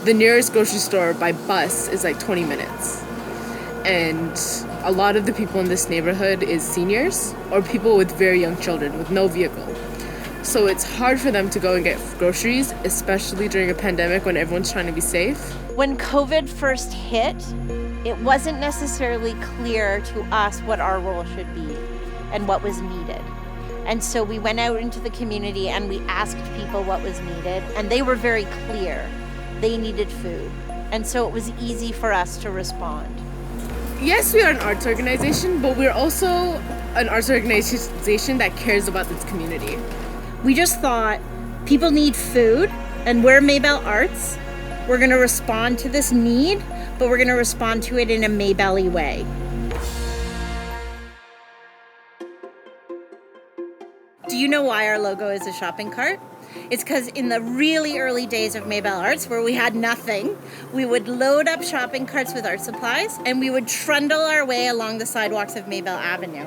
the nearest grocery store by bus is like 20 minutes. And a lot of the people in this neighborhood is seniors or people with very young children with no vehicle. So it's hard for them to go and get groceries, especially during a pandemic when everyone's trying to be safe. When COVID first hit, it wasn't necessarily clear to us what our role should be and what was needed. And so we went out into the community and we asked people what was needed, and they were very clear. They needed food. And so it was easy for us to respond. Yes, we are an arts organization, but we're also an arts organization that cares about this community. We just thought people need food, and we're MABELLEarts. We're going to respond to this need, but we're going to respond to it in a Mabelle way. Do you know why our logo is a shopping cart? It's because in the really early days of MABELLEarts, where we had nothing, we would load up shopping carts with art supplies and we would trundle our way along the sidewalks of Mabelle Avenue.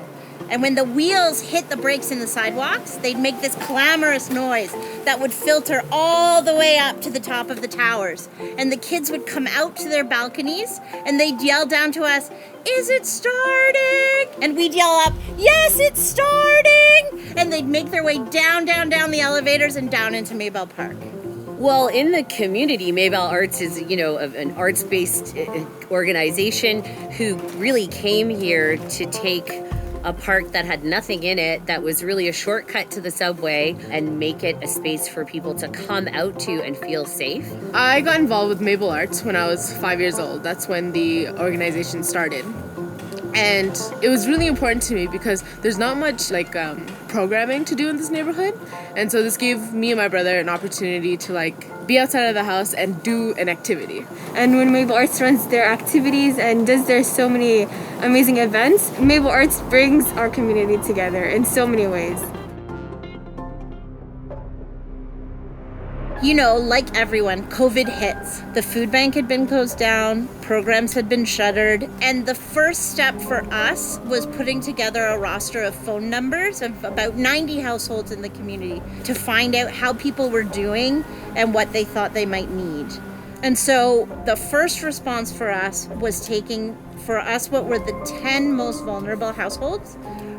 And when the wheels hit the brakes in the sidewalks, they'd make this clamorous noise that would filter all the way up to the top of the towers. And the kids would come out to their balconies and they'd yell down to us, "Is it starting?" And we'd yell up, "Yes, it's starting!" And they'd make their way down the elevators and down into Mabelle Park. Well, in the community, MABELLEarts is, an arts-based organization who really came here to take a park that had nothing in it, that was really a shortcut to the subway, and make it a space for people to come out to and feel safe. I got involved with MABELLEarts when I was 5 years old. That's when the organization started. And it was really important to me because there's not much programming to do in this neighborhood. And so this gave me and my brother an opportunity to be outside of the house and do an activity. And when MABELLEarts runs their activities and does their so many amazing events, MABELLEarts brings our community together in so many ways. Like everyone, COVID hits. The food bank had been closed down, programs had been shuttered, and the first step for us was putting together a roster of phone numbers of about 90 households in the community to find out how people were doing and what they thought they might need. And so the first response for us was taking, for us, what were the 10 most vulnerable households,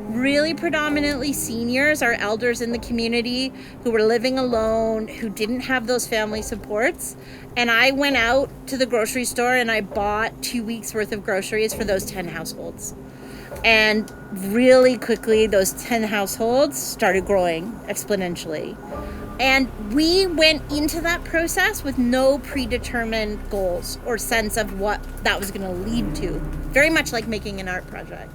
really predominantly seniors, our elders in the community who were living alone, who didn't have those family supports. And I went out to the grocery store and I bought 2 weeks worth of groceries for those 10 households. And really quickly, those 10 households started growing exponentially. And we went into that process with no predetermined goals or sense of what that was going to lead to. Very much like making an art project.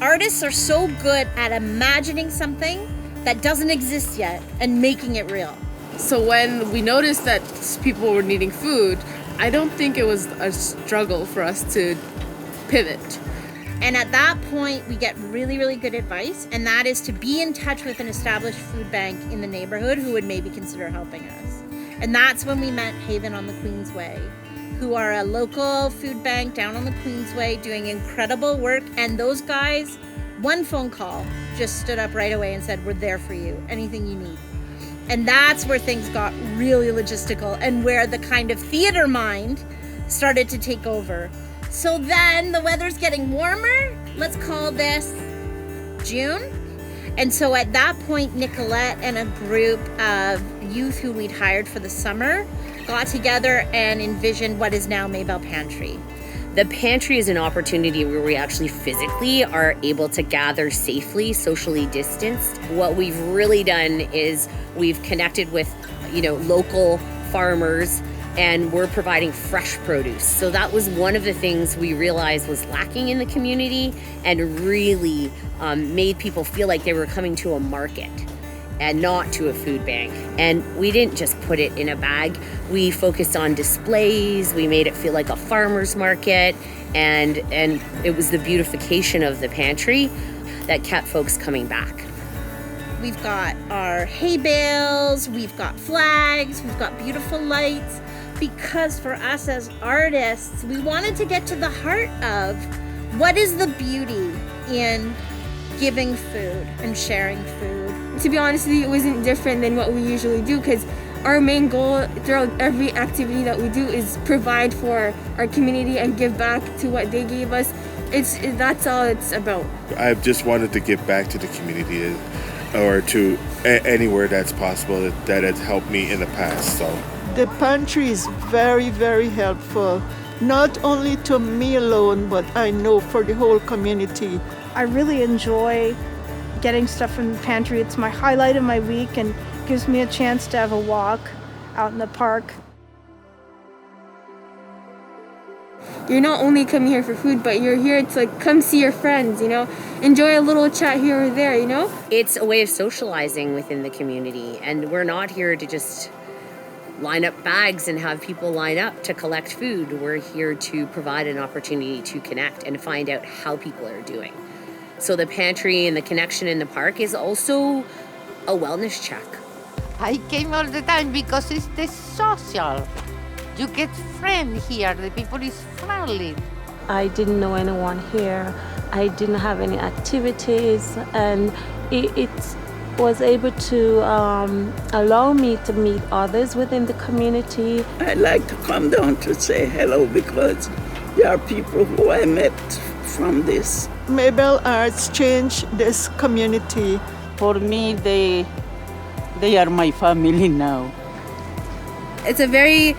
Artists are so good at imagining something that doesn't exist yet and making it real. So when we noticed that people were needing food, I don't think it was a struggle for us to pivot. And at that point, we get really, really good advice, and that is to be in touch with an established food bank in the neighborhood who would maybe consider helping us. And that's when we met Haven on the Queensway, who are a local food bank down on the Queensway doing incredible work. And those guys, one phone call, just stood up right away and said, "We're there for you, anything you need." And that's where things got really logistical and where the kind of theater mind started to take over. So then the weather's getting warmer. Let's call this June. And so at that point, Nicolette and a group of youth who we'd hired for the summer got together and envisioned what is now Mabelle Pantry. The pantry is an opportunity where we actually physically are able to gather safely, socially distanced. What we've really done is we've connected with, local farmers, and we're providing fresh produce. So that was one of the things we realized was lacking in the community and really made people feel like they were coming to a market and not to a food bank. And we didn't just put it in a bag. We focused on displays. We made it feel like a farmer's market. And it was the beautification of the pantry that kept folks coming back. We've got our hay bales, we've got flags, we've got beautiful lights. Because for us as artists, we wanted to get to the heart of what is the beauty in giving food and sharing food. to be honest with you, it wasn't different than what we usually do, because our main goal throughout every activity that we do is provide for our community and give back to what they gave us. That's all it's about. I've just wanted to give back to the community, or to anywhere that's possible that has helped me in the past. So the pantry is very, very helpful, not only to me alone, but I know for the whole community. I really enjoy getting stuff from the pantry. It's my highlight of my week and gives me a chance to have a walk out in the park. You're not only coming here for food, but you're here to come see your friends, enjoy a little chat here or there, It's a way of socializing within the community, and we're not here to just line up bags and have people line up to collect food. We're here to provide an opportunity to connect and find out how people are doing. So the pantry and the connection in the park is also a wellness check. I came all the time because it's the social. You get friends here, the people is friendly. I didn't know anyone here. I didn't have any activities, and it was able to allow me to meet others within the community. I like to come down to say hello because there are people who I met from this. MABELLEarts changed this community. For me, they are my family now. It's a very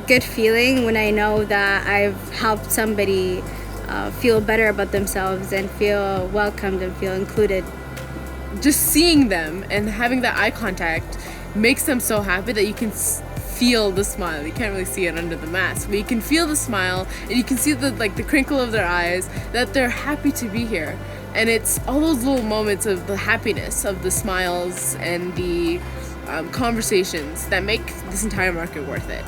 good feeling when I know that I've helped somebody feel better about themselves and feel welcomed and feel included. Just seeing them and having that eye contact makes them so happy that you can feel the smile. You can't really see it under the mask, but you can feel the smile, and you can see the crinkle of their eyes, that they're happy to be here. And it's all those little moments of the happiness, of the smiles and the conversations that make this entire market worth it.